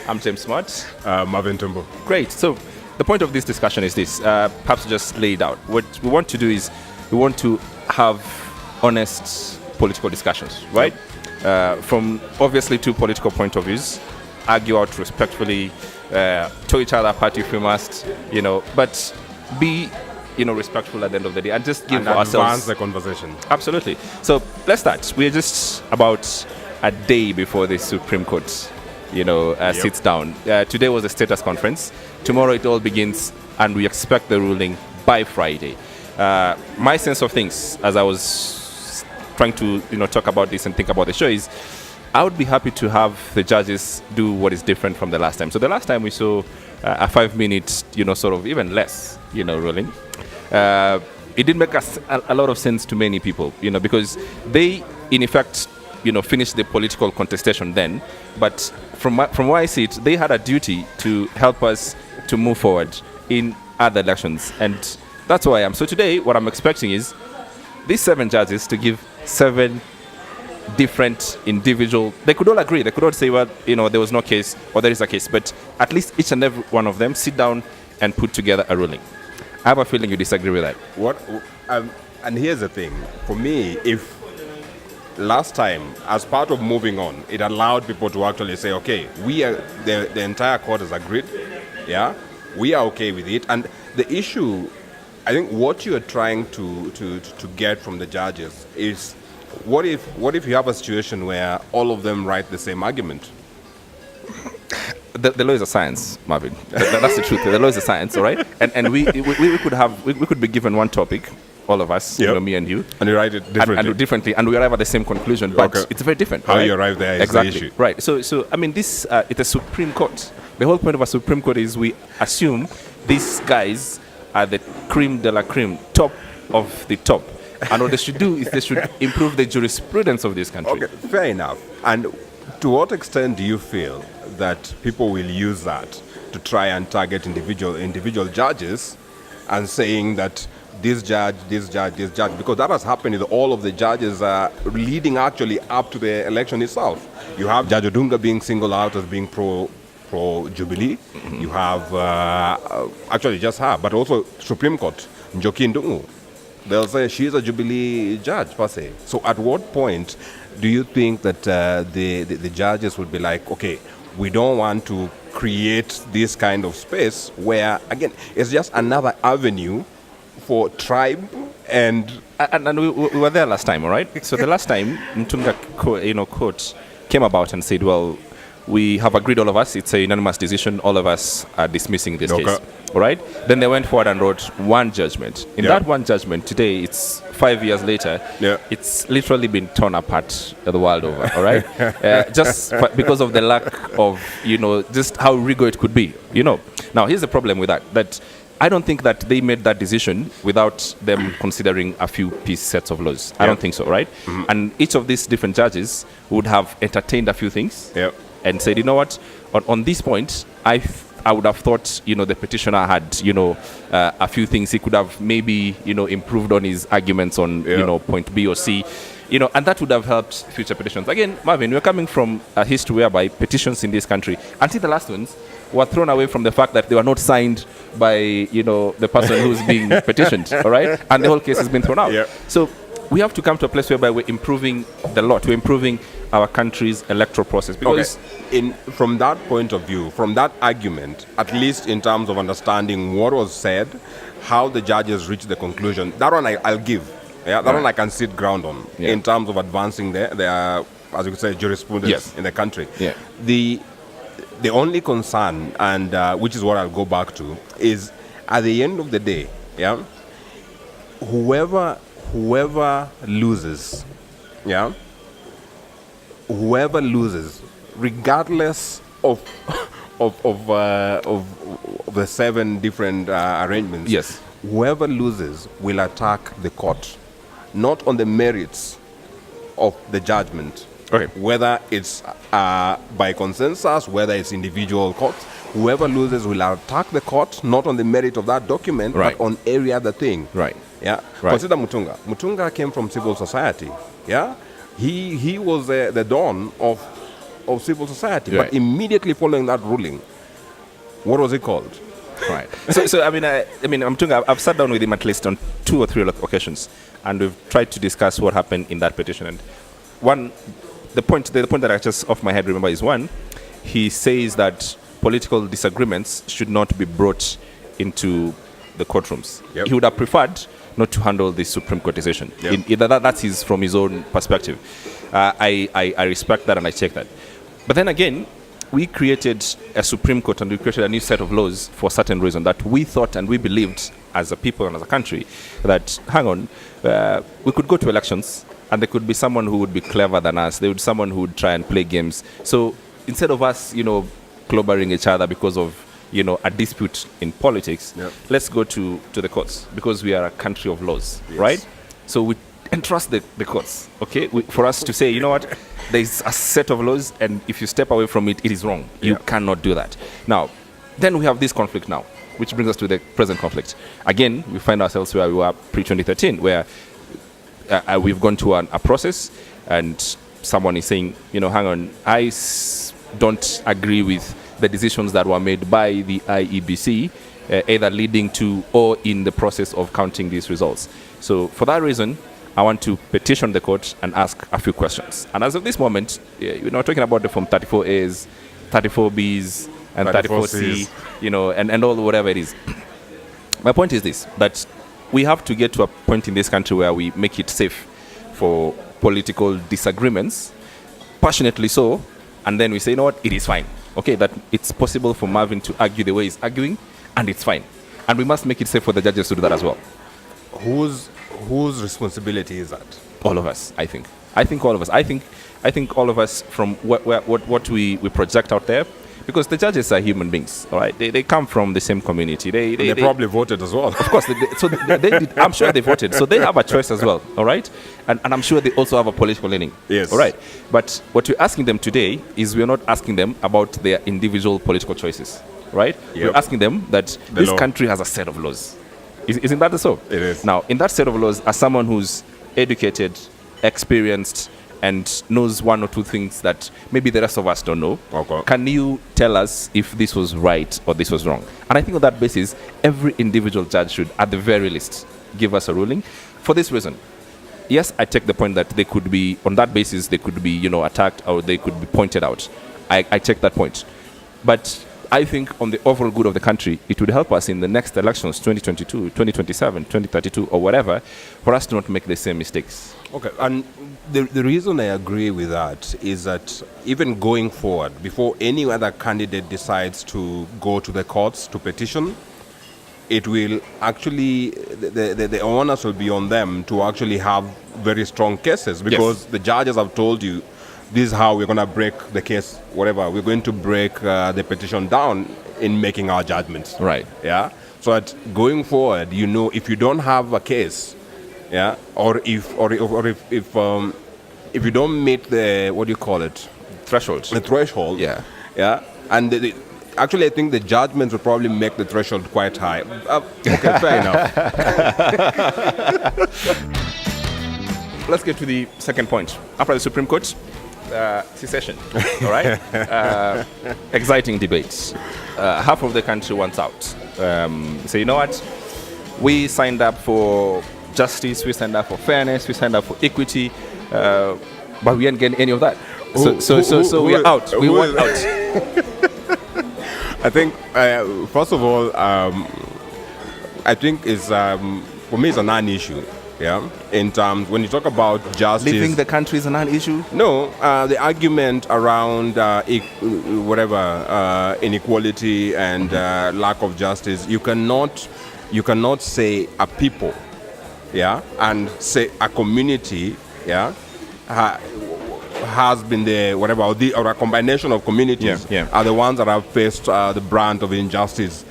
I'm James Smart. Marvin Tumbo. Great. So the point of this discussion is this. Perhaps just lay it out. What we want to do is we want to have honest political discussions, right? From obviously two political point of views, argue out respectfully, to each other apart if we must, but be respectful at the end of the day and just give and ourselves advance the conversation. Absolutely. So let's start. We're just about a day before the Supreme Court, sits down. Today was a status conference. Tomorrow it all begins, and we expect the ruling by Friday. My sense of things, as I was trying to talk about this and think about the show, is I would be happy to have the judges do what is different from the last time. So the last time we saw a 5 minute, sort of even less, ruling. It didn't make a lot of sense to many people, because they, in effect, finished the political contestation then. But from where I see it, they had a duty to help us to move forward in other elections. And that's who I am. So today, what I'm expecting is these 7 judges to give 7 different individual. They could all agree. They could all say, well, there was no case or there is a case. But at least each and every one of them sit down and put together a ruling. I have a feeling you disagree with that. And here's the thing. For me, if last time, as part of moving on, it allowed people to actually say, okay, we are the entire court has agreed. Yeah, we are okay with it. And the issue, I think, what you are trying to get from the judges is, what if you have a situation where all of them write the same argument? The law is a science, Marvin. That's the truth. The law is a science, all right? And we could be given one topic, all of us, me and you, and you write it differently, and we arrive at the same conclusion, but it's very different. How right? you arrive there is exactly the issue, right? So I mean, this it's a Supreme Court. The whole point of a Supreme Court is we assume these guys are the cream de la cream, top of the top, and what they should do is they should improve the jurisprudence of this country. Okay, fair enough. And to what extent do you feel that people will use that to try and target individual judges and saying that this judge, because that has happened with all of the judges leading actually up to the election itself. You have Judge Odunga being singled out as being pro-Jubilee. Mm-hmm. You have, actually just her, but also Supreme Court, Njoki Ndung'u. They'll say she's a Jubilee judge, per se. So at what point do you think that the judges would be like, okay, we don't want to create this kind of space where, again, it's just another avenue for tribe and we were there last time, all right? So the last time, Mtunga court came about and said, well, we have agreed, all of us, it's a unanimous decision, all of us are dismissing this case, all right? Then they went forward and wrote one judgment. In that one judgment, today, it's 5 years later, it's literally been torn apart the world over, all right? Just because of the lack of, just how rigor it could be, Now, here's the problem with that I don't think that they made that decision without them considering a few piece sets of laws. I don't think so, right? Mm-hmm. And each of these different judges would have entertained a few things and said, you know what, on this point, I would have thought, the petitioner had, a few things he could have maybe, improved on his arguments on, point B or C, and that would have helped future petitions. Again, Marvin, we're coming from a history whereby petitions in this country, until the last ones, were thrown away from the fact that they were not signed by, the person who's being petitioned, all right? And the whole case has been thrown out. Yep. So we have to come to a place whereby we're improving the law, we're improving our country's electoral process. Because from that point of view, from that argument, at least in terms of understanding what was said, how the judges reached the conclusion, that one I'll give. Yeah, that one I can sit ground on in terms of advancing their as you could say, jurisprudence in the country. Yeah. The only concern, and which is what I'll go back to, is at the end of the day, whoever loses, regardless of the 7 different arrangements, whoever loses will attack the court, not on the merits of the judgment. Okay. Whether it's by consensus, whether it's individual courts, whoever loses will attack the court, not on the merit of that document, but on every other thing. Right. Yeah. Right. Consider Mutunga. Mutunga came from civil society. Yeah. He was the dawn of of civil society. Right. But immediately following that ruling, what was it called? Right. So I've sat down with him at least on 2 or 3 occasions, and we've tried to discuss what happened in that petition. And the point that I just off my head remember is one, he says that political disagreements should not be brought into the courtrooms. Yep. He would have preferred not to handle the Supreme Court decision. Yep. That's from his own perspective. I respect that and I check that. But then again, we created a Supreme Court and we created a new set of laws for a certain reason that we thought and we believed as a people and as a country that, hang on, we could go to elections and there could be someone who would be clever than us. There would be someone who would try and play games. So instead of us, clobbering each other because of, a dispute in politics, Yep. let's go to the courts because we are a country of laws, Yes. right? So we entrust the courts, okay? For us to say, you know what, there's a set of laws and if you step away from it, it is wrong. You Yeah. cannot do that. Now, then we have this conflict now, which brings us to the present conflict. Again, we find ourselves where we were pre-2013, where we've gone to a process and someone is saying, hang on, don't agree with the decisions that were made by the IEBC, either leading to or in the process of counting these results. So for that reason, I want to petition the court and ask a few questions. And as of this moment, we're not talking about the Form 34As, 34Bs, and 34C, and all whatever it is. My point is this, that we have to get to a point in this country where we make it safe for political disagreements, passionately so, and then we say, you know what, it is fine. Okay, that it's possible for Marvin to argue the way he's arguing, and it's fine. And we must make it safe for the judges to do that as well. Whose responsibility is that? All of us, I think. I think all of us. I think all of us from what we project out there, because the judges are human beings, all right? They come from the same community. They probably voted as well. Of course, they did. I'm sure they voted, so they have a choice as well, all right? And I'm sure they also have a political leaning. Yes. All right. But what we're asking them today is we're not asking them about their individual political choices, right? Yep. We're asking them that this law. country has a set of laws. Isn't that so? It is. Now, in that set of laws, as someone who's educated, experienced, and knows one or two things that maybe the rest of us don't know, Okay. can you tell us if this was right or this was wrong? And I think on that basis, every individual judge should, at the very least, give us a ruling. For this reason, yes, I take the point that they could be, on that basis, they could be, attacked or they could be pointed out. I take that point. But I think on the overall good of the country, it would help us in the next elections, 2022, 2027, 2032, or whatever, for us to not make the same mistakes. Okay, and the reason I agree with that is that even going forward, before any other candidate decides to go to the courts to petition, it will actually, the onus will be on them to actually have very strong cases, because Yes. the judges have told you, this is how we're going to break the case, whatever. We're going to break the petition down in making our judgments. Right. Yeah. So that going forward, if you don't have a case, yeah, or if you don't meet the, what do you call it, Thresholds. the threshold, Yeah. yeah, and actually I think the judgments will probably make the threshold quite high. Okay, fair enough. Let's get to the second point. After the Supreme Court, secession, all right? Exciting debates. Half of the country wants out. So you know what? We signed up for justice, we signed up for fairness, we signed up for equity, but we ain't getting any of that. So we are out. We want out. I think, first of all, I think it's, for me, it's a non-issue. Yeah, in terms when you talk about justice, Leaving the country is a non-issue. no, the argument around inequality and lack of justice, you cannot say a people, yeah, and say a community, yeah, has been the whatever or a combination of communities are the ones that have faced the brunt of injustice.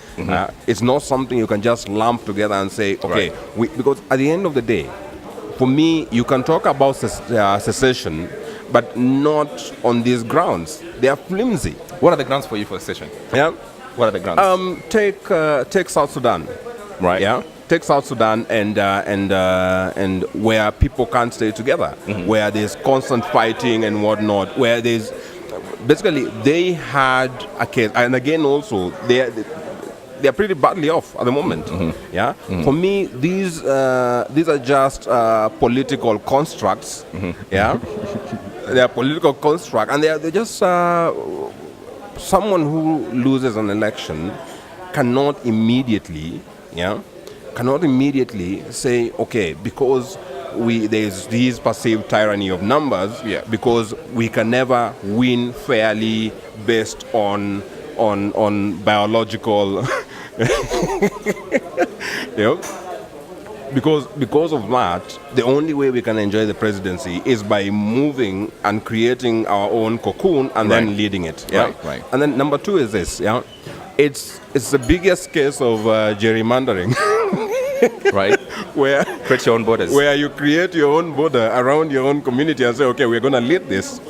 It's not something you can just lump together and say, okay, Right. because at the end of the day, for me, you can talk about secession, but not on these grounds. They are flimsy. What are the grounds for you for secession? Yeah. What are the grounds? Take South Sudan. Right. Yeah. Take South Sudan and where people can't stay together, where there's constant fighting and whatnot, where there's basically they had a case, and again also they are pretty badly off at the moment. Yeah, for me these are just political constructs. Yeah, they are political construct, and they're just someone who loses an election cannot immediately say, okay, because there's this perceived tyranny of numbers, because we can never win fairly based on biological because of that, the only way we can enjoy the presidency is by moving and creating our own cocoon and then leading it. Right. And then number two is this. It's the biggest case of gerrymandering. Right. Where create your own borders. Where you create your own border around your own community and say, okay, we're going to lead this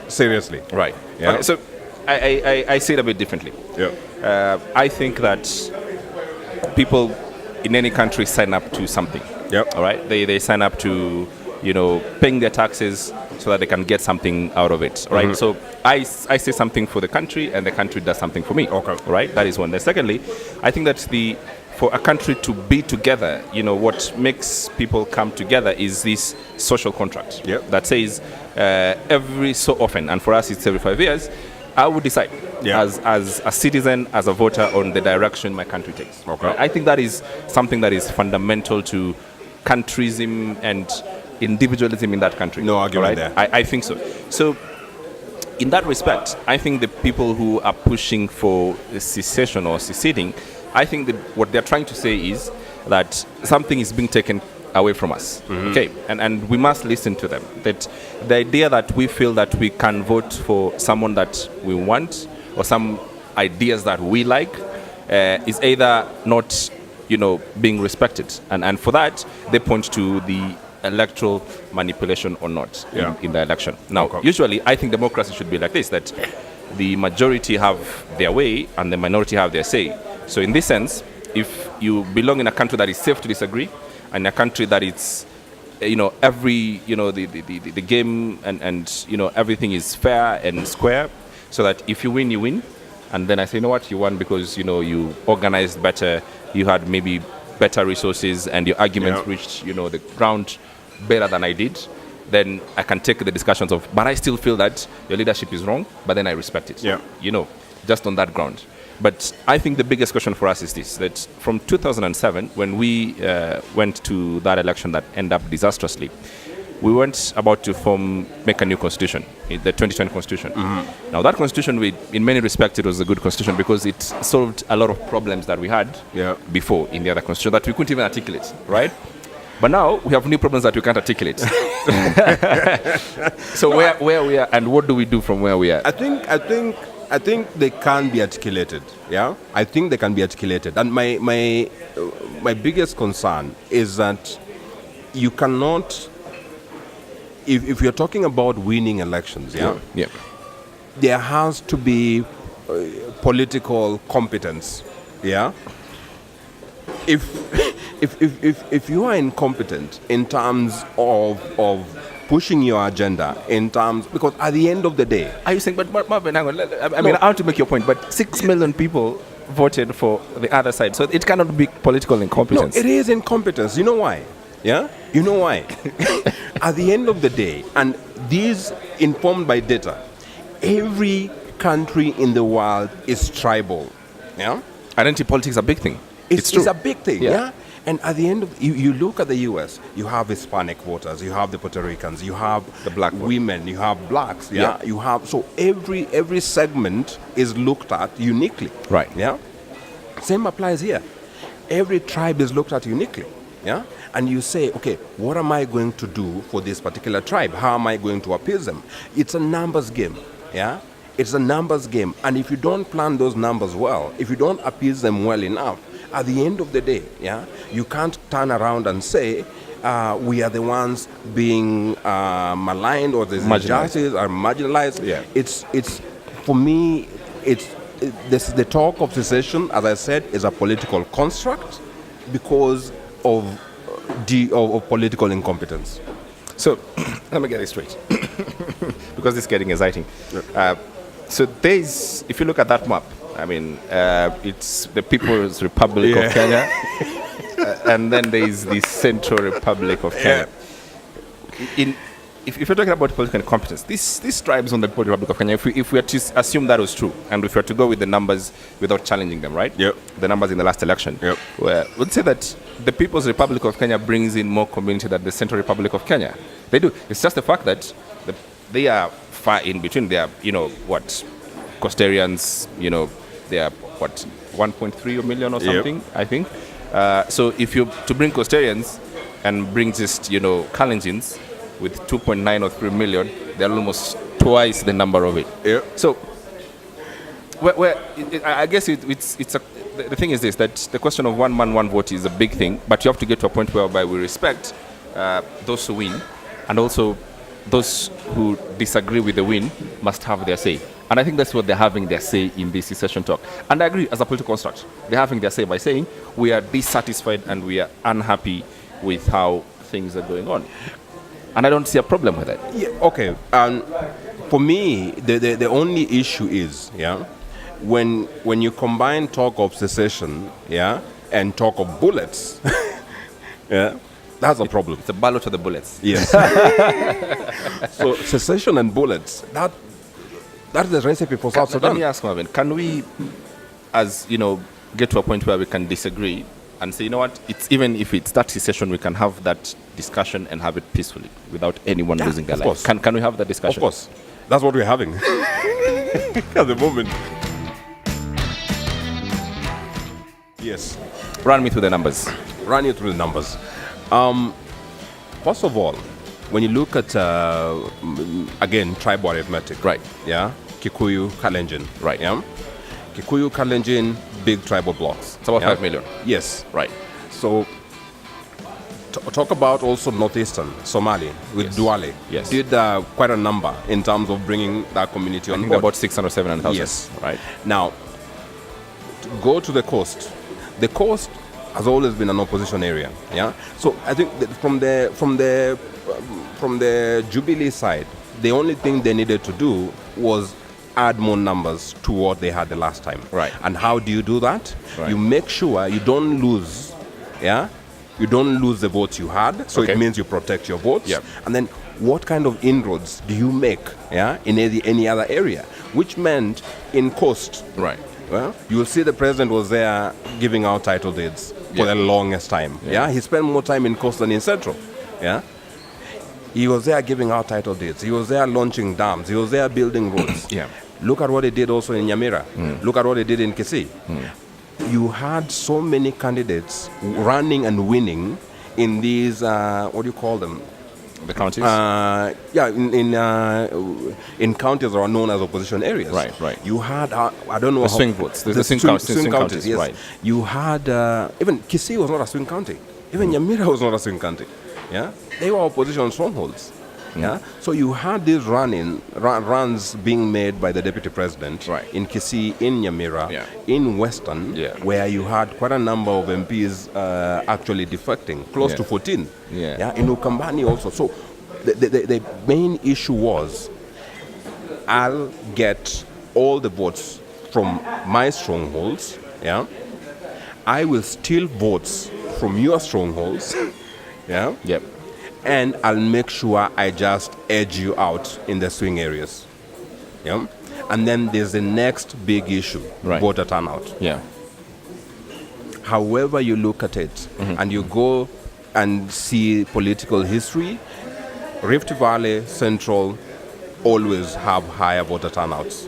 seriously. Right. Yeah. Okay, so I see it a bit differently. Yeah. I think that people in any country sign up to something. Yep. All right. They sign up to, paying their taxes so that they can get something out of it. Right. So I say something for the country, and the country does something for me. Okay. Right. That is one. Then secondly, I think that for a country to be together, what makes people come together is this social contract. Yep. That says every so often, and for us it's every 5 years, I would decide as a citizen, as a voter, on the direction my country takes. Okay. Right? I think that is something that is fundamental to countryism and individualism in that country. No argument there. I think so. So, in that respect, I think the people who are pushing for secession or seceding, I think that what they're trying to say is that something is being taken away from us. Okay, and we must listen to them. That the idea that we feel that we can vote for someone that we want or some ideas that we like is either not, being respected, and for that they point to the electoral manipulation or not in the election. Now, usually I think democracy should be like this: that the majority have their way and the minority have their say. So in this sense, if you belong in a country that is safe to disagree, and a country that it's, every, the game and everything is fair and square, so that if you win, you win. And then I say, you won because, you organized better, you had maybe better resources, and your arguments reached, the ground better than I did. Then I can take the discussions but I still feel that your leadership is wrong, but then I respect it. Just on that ground. But I think the biggest question for us is this: that from 2007, when we went to that election that ended up disastrously, we weren't about to make a new constitution, the 2020 constitution. Now that constitution, in many respects, it was a good constitution because it solved a lot of problems that we had before in the other constitution that we couldn't even articulate, right? But now we have new problems that we can't articulate. So where we are, and what do we do from where we are? I think they can be articulated. Yeah, I think they can be articulated. And my biggest concern is that you cannot, if you're talking about winning elections, there has to be political competence. Yeah. If you are incompetent in terms of pushing your agenda, because at the end of the day, are you saying? But Marvin, hang on. I want to make your point. But 6 million people voted for the other side, so it cannot be political incompetence. No, it is incompetence. You know why? Yeah, you know why? At the end of the day, and these informed by data, every country in the world is tribal. Yeah, identity politics is a big thing. It's true. It's a big thing. Yeah. And at the end of you look at the U.S., you have Hispanic voters, you have the Puerto Ricans, you have the black women, you have blacks. Yeah, you have, so every segment is looked at uniquely. Right. Yeah. Same applies here. Every tribe is looked at uniquely. Yeah. And you say, okay, what am I going to do for this particular tribe? How am I going to appease them? It's a numbers game. Yeah. It's a numbers game. And if you don't plan those numbers well, if you don't appease them well enough, at the end of the day, you can't turn around and say we are the ones being maligned or the injustices are marginalized. Yeah. It's for me, the talk of secession, as I said, is a political construct because of political incompetence. So let me get this straight, because this is getting exciting. So there's, if you look at that map, I mean, it's the People's Republic of Kenya, and then there is the Central Republic of Kenya. If you're talking about political incompetence, this tribes on the People's Republic of Kenya. If we are to assume that was true, and if we were to go with the numbers without challenging them, right? Yep. The numbers in the last election. Yep. We'd say that the People's Republic of Kenya brings in more community than the Central Republic of Kenya. They do. It's just the fact that they are far in between. They are, Costarians, they are, 1.3 million or something, Yep. I think. So if you to bring Costarians and bring just, Kalenjins with 2.9 or 3 million, they're almost twice the number of it. Yeah. So, I guess the thing is this, that the question of one man, one vote is a big thing, but you have to get to a point whereby we respect those who win, and also those who disagree with the win must have their say. And I think that's what they're having their say in this secession talk. And I agree, as a political construct, they're having their say by saying we are dissatisfied and we are unhappy with how things are going on. And I don't see a problem with it. Yeah, okay. For me, the only issue is, when you combine talk of secession, and talk of bullets, that's a problem. It's a ballot to the bullets. Yes. So secession and bullets, that's the recipe for South Sudan. Let me ask Marvin, can we, get to a point where we can disagree and say, you know what, it's even if it's that secession, we can have that discussion and have it peacefully without anyone losing their life. Can we have that discussion? Of course. That's what we're having at the moment. Yes. Run me through the numbers. Run you through the numbers. First of all, when you look at, again, tribal arithmetic. Right. Yeah. Kikuyu, Kalenjin. Right. Yeah. Kikuyu, Kalenjin, big tribal blocks. It's about 5 million. Yes. Right. So, talk about also northeastern Somali with Yes. Duale. Yes. Did quite a number in terms of bringing that community on I think board. about 600, 700,000. Yes. Right. Now, go to the coast. The coast has always been an opposition area. Yeah. So I think that from the Jubilee side, the only thing they needed to do was add more numbers to what they had the last time. Right. And how do you do that? Right. You make sure you don't lose. Yeah. You don't lose the votes you had, so Okay. it means you protect your votes. Yep. And then what kind of inroads do you make, in any other area? Which meant in coast, Right. well, you will see the president was there giving out title deeds for Yeah. the longest time. Yeah. He spent more time in coast than in central. Yeah. He was there giving out title deeds. He was there launching dams. He was there building roads. Yeah. Look at what he did also in Nyamira. Look at what he did in Kisii. You had so many candidates running and winning in these, what do you call them? The counties? In counties that are known as opposition areas. Right, right. You had, I don't know The how... swing votes. The swing counties, yes. right. You had, even Kisii was not a swing county. Even Nyamira was not a swing county. Yeah? They were opposition strongholds. Yeah? So you had these runs being made by the deputy president Right. in Kisii, in Nyamira, Yeah. in Western, Yeah. where you had quite a number of MPs actually defecting, close Yeah. to 14. Yeah. In Ukambani also. So the main issue was, I'll get all the votes from my strongholds. Yeah, I will steal votes from your strongholds. Yeah. Yep. And I'll make sure I just edge you out in the swing areas. Yeah. And then there's the next big issue, Right. voter turnout. Yeah. However you look at it, and you go and see political history, Rift Valley, Central always have higher voter turnouts.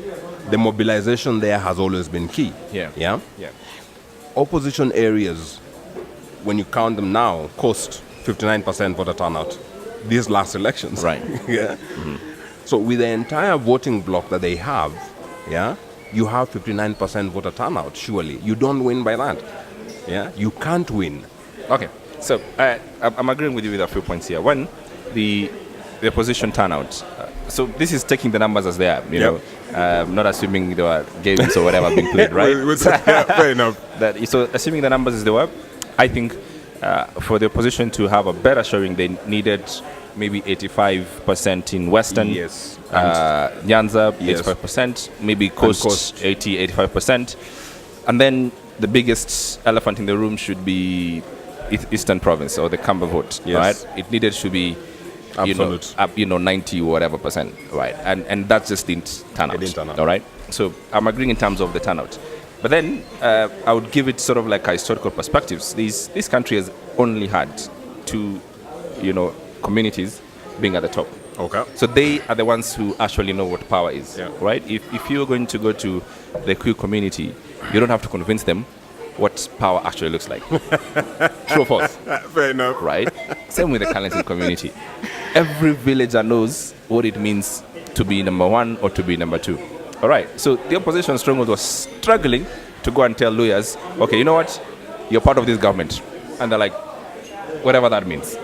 The mobilization there has always been key. Yeah. Yeah. Yeah. Opposition areas, when you count them now, cost 59% voter turnout. These last elections. Right. Yeah. So with the entire voting block that they have, yeah, you have 59% voter turnout. Surely you don't win by that. Yeah, you can't win. Okay. So I'm agreeing with you with a few points here. One, the opposition turnout. So this is taking the numbers as they are, not assuming there were games or whatever being played, right? Yeah, fair enough. So assuming the numbers as they were, I think for the opposition to have a better showing, they needed maybe 85% in Western. Yes. Nyanza, Yes. 85%, maybe Coast, 85%. And then the biggest elephant in the room should be Eastern Province or the Kamba vote, Yes. right? It needed to be, Absolute. 90 whatever percent, right? And that just didn't turn out. It didn't turn out. All right? So I'm agreeing in terms of the turnout. But then I would give it sort of like a historical perspectives. This country has only had two, communities being at the top. Okay. So they are the ones who actually know what power is, Yeah. right? If you're going to go to the Kui community, you don't have to convince them what power actually looks like. True or false? Fair enough. Right? Same with the Kalenjin community. Every villager knows what it means to be number one or to be number two. All right. So the opposition stronghold was struggling to go and tell lawyers, okay, you know what? You're part of this government. And they're like, whatever that means.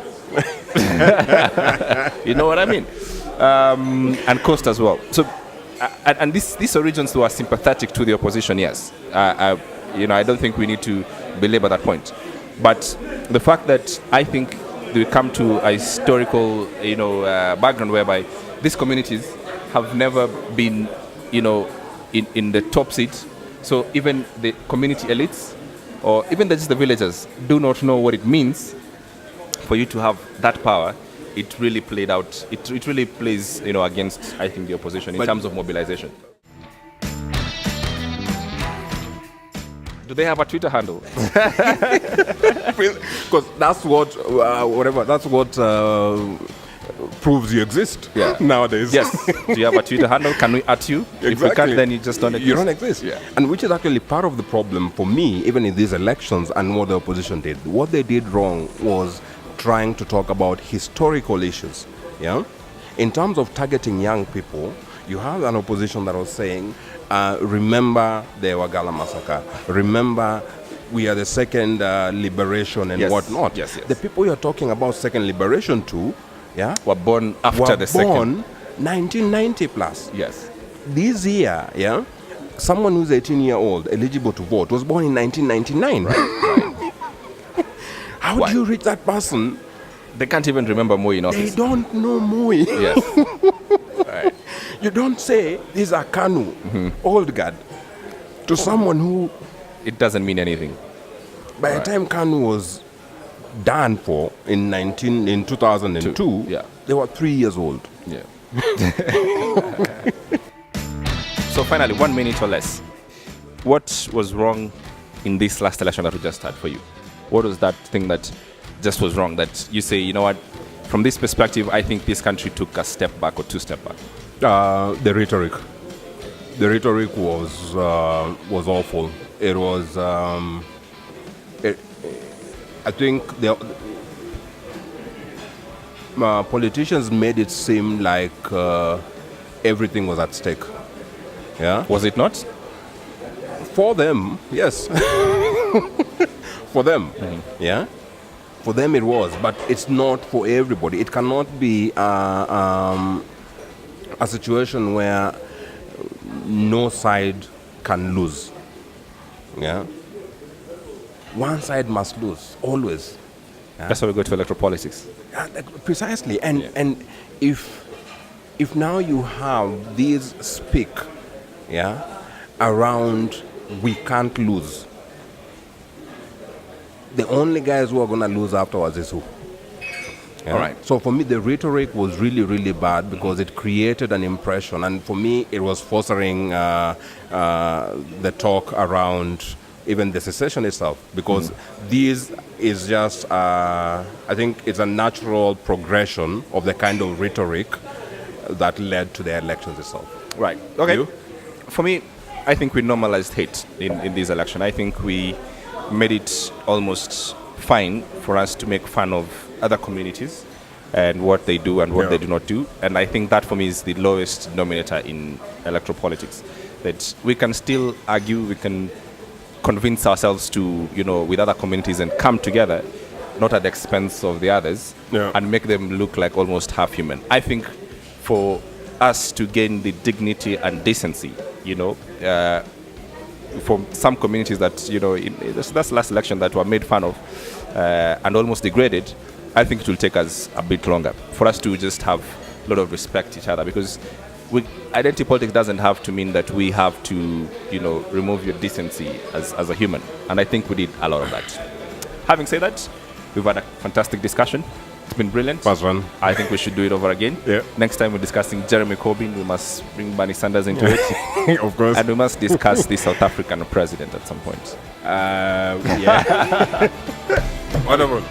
You know what I mean? And Coast as well. So, and these regions who are sympathetic to the opposition, yes. I don't think we need to belabor that point. But the fact that I think we come to a historical, background whereby these communities have never been, in the top seat. So even the community elites or even just the villagers do not know what it means for you to have that power. It really played out. It really plays, against, I think, the opposition in terms of mobilization. Do they have a Twitter handle? Because that's what, proves you exist nowadays. Yes. Do you have a Twitter handle? Can we at you? Exactly. If we can't, then you just don't exist. You don't exist. Yeah. And which is actually part of the problem for me, even in these elections and what the opposition did. What they did wrong was trying to talk about historical issues. Yeah. In terms of targeting young people, you have an opposition that was saying, remember the Wagala massacre. Remember we are the second liberation and whatnot. Yes. The people you're talking about second liberation to, were born after the second. 1990 plus. Yes. This year, someone who's 18-year-old eligible to vote was born in 1999. Right. How do you reach that person? They can't even remember Moi in They office. don't know Moi. Yes. Right. You don't say these are Kanu, old guard, to someone who, It doesn't mean anything. by the time Kanu was done for in 2002, they were 3 years old. Yeah. So finally, 1 minute or less. What was wrong in this last election that we just had for you? What was that thing that just was wrong that you say, you know what, from this perspective, I think this country took a step back or two step back? The rhetoric. The rhetoric was awful. It was. I think the politicians made it seem like everything was at stake. Yeah. Was it not? For them, yes. For them, yeah. For them it was, but it's not for everybody. It cannot be a situation where no side can lose. Yeah. One side must lose, always. Yeah? That's why we go to electoral politics. Precisely. And if now you have these speak, around we can't lose, the only guys who are going to lose afterwards is who? Yeah? All right. So for me, the rhetoric was really, really bad because it created an impression. And for me, it was fostering the talk around even the secession itself. Because this is just, I think it's a natural progression of the kind of rhetoric that led to the elections itself. Right. Okay. You? For me, I think we normalized hate in this election. I think we made it almost fine for us to make fun of other communities and what they do and what they do not do. And I think that for me is the lowest denominator in electoral politics. That we can still argue, we can convince ourselves to, with other communities and come together, not at the expense of the others, and make them look like almost half human. I think for us to gain the dignity and decency, for some communities that, that's last election that were made fun of and almost degraded, I think it will take us a bit longer for us to just have a lot of respect each other, because identity politics doesn't have to mean that we have to, remove your decency as a human. And I think we did a lot of that. Having said that, we've had a fantastic discussion. It's been brilliant. First one. I think we should do it over again. Yeah. Next time we're discussing Jeremy Corbyn, we must bring Bernie Sanders into it. Of course. And we must discuss the South African president at some point. Yeah. Wonderful.